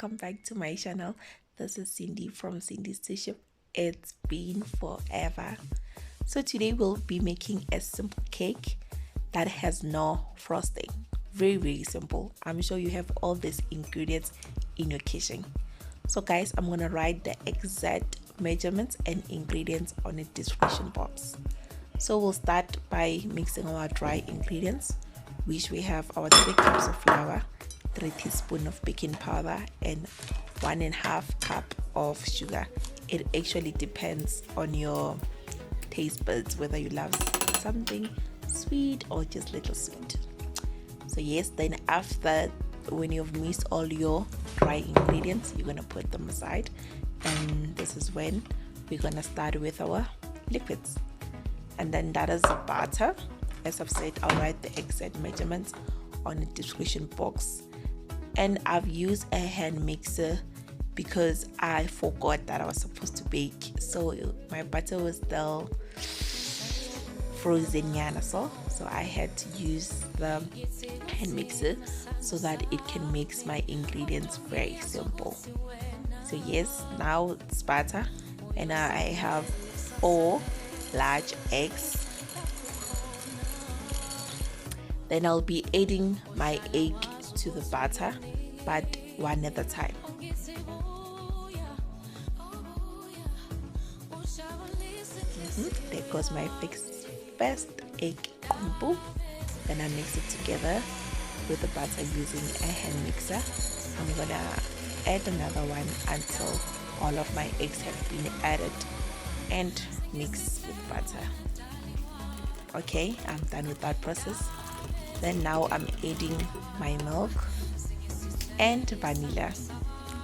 welcome back to my channel. This is Cindy from Cindy's Tissue. It's been forever. So today we'll be making a simple cake that has no frosting. Very simple. I'm sure you have all these ingredients in your kitchen. So guys, I'm gonna write the exact measurements and ingredients on a description box. So we'll start by mixing our dry ingredients, which we have our 3 cups of flour, 3 teaspoons of baking powder, and 1.5 cup of sugar. It actually depends on your taste buds, whether you love something sweet or just little sweet. So yes, then after, when you've mixed all your dry ingredients, you're gonna put them aside, and this is when we're gonna start with our liquids. And then that is the butter. As I've said, I'll write the exact measurements on the description box. And I've used a hand mixer because I forgot that I was supposed to bake, so my butter was still frozen so I had to use the hand mixer so that it can mix my ingredients very simple. So yes, now it's butter, and I have 4 large eggs. Then I'll be adding my egg to the butter, but one at a time. There goes my first egg combo. Then I mix it together with the butter using a hand mixer. I'm gonna add another one until all of my eggs have been added and mixed with butter. Okay, I'm done with that process. Then now I'm adding my milk and vanilla.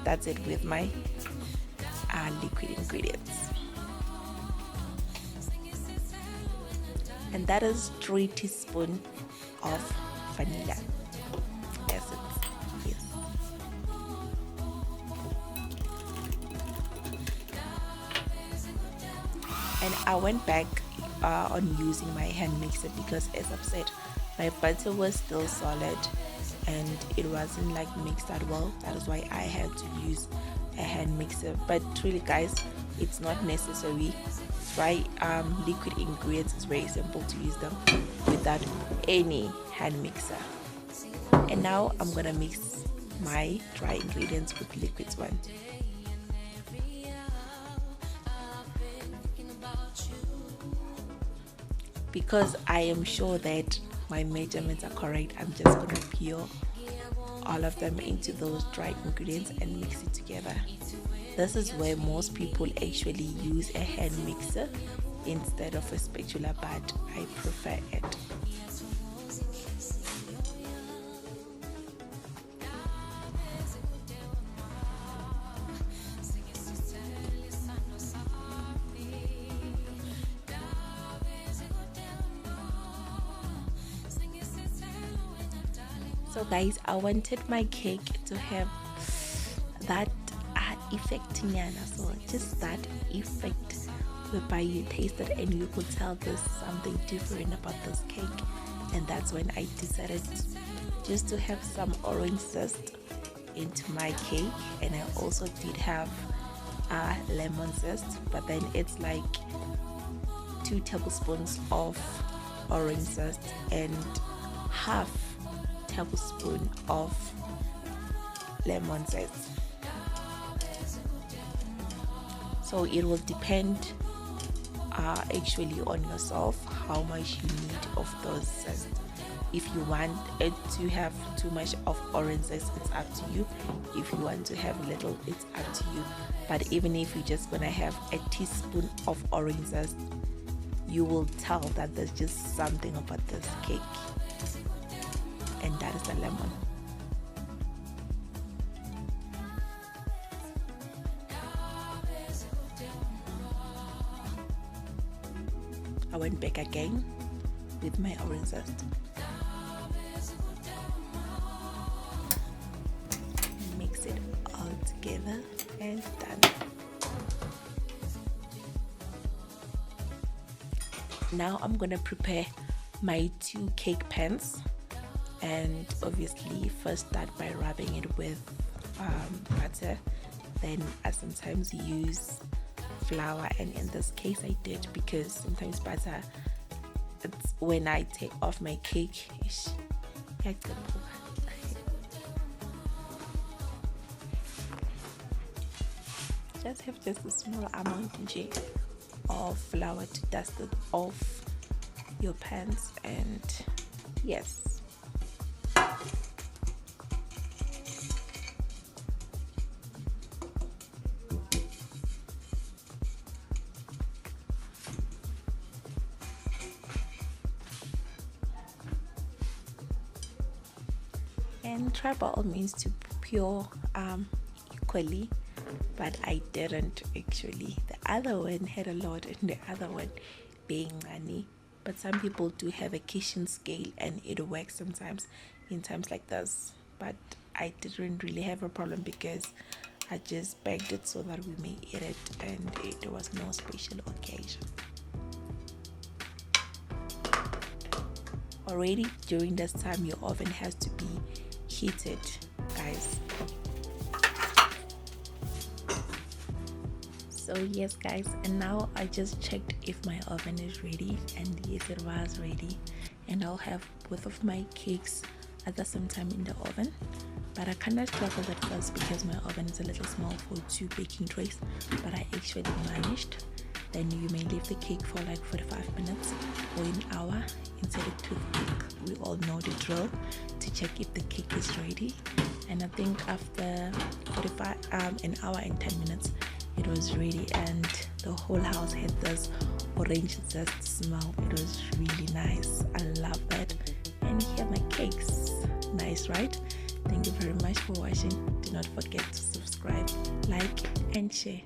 That's it with my liquid ingredients. And that is 3 teaspoons of vanilla essence. Yes. And I went back on using my hand mixer because, as I've said, my butter was still solid and it wasn't like mixed that well. That is why I had to use a hand mixer. But really guys, it's not necessary. Dry liquid ingredients is very simple to use them without any hand mixer. And now I'm gonna mix my dry ingredients with liquids one. Because I am sure that my measurements are correct, I'm just gonna pour all of them into those dry ingredients and mix it together. This is where most people actually use a hand mixer instead of a spatula, but I prefer it. So guys, I wanted my cake to have that effect, so just that effect whereby you taste it and you could tell there's something different about this cake. And that's when I decided just to have some orange zest into my cake. And I also did have lemon zest, but then it's like 2 tablespoons of orange zest and half tablespoon of lemon zest. So it will depend actually on yourself how much you need of those zest. If you want it to have too much of orange zest, it's up to you. If you want to have little, it's up to you. But even if you're just gonna have a teaspoon of orange zest, you will tell that there's just something about this cake, and that is the lemon. I went back again with my orange zest. Mix it all together and done. Now I'm gonna prepare my 2 cake pans, and obviously first start by rubbing it with butter, then I sometimes use flour, and in this case I did, because sometimes butter, it's when I take off my cake, just have just a small amount of flour to dust it off your pans, and yes. And try by all means to pour equally, but I didn't actually. The other one had a lot, and the other one being money. But some people do have a kitchen scale, and it works sometimes in times like this. But I didn't really have a problem because I just baked it so that we may eat it, and it was no special occasion. Already during this time, your oven has to be heated, guys. So yes guys, and now I just checked if my oven is ready, and yes, it was ready. And I'll have both of my cakes at the same time in the oven, but I kind of struggled at first because my oven is a little small for 2 baking trays, but I actually managed. Then you may leave the cake for like 45 minutes or an hour inside a toothpick. We all know the drill to check if the cake is ready. And I think after 45 an hour and 10 minutes, it was ready, and the whole house had this orange zest smell. It was really nice. I love that. And here are my cakes. Nice, right? Thank you very much for watching. Do not forget to subscribe, like, and share.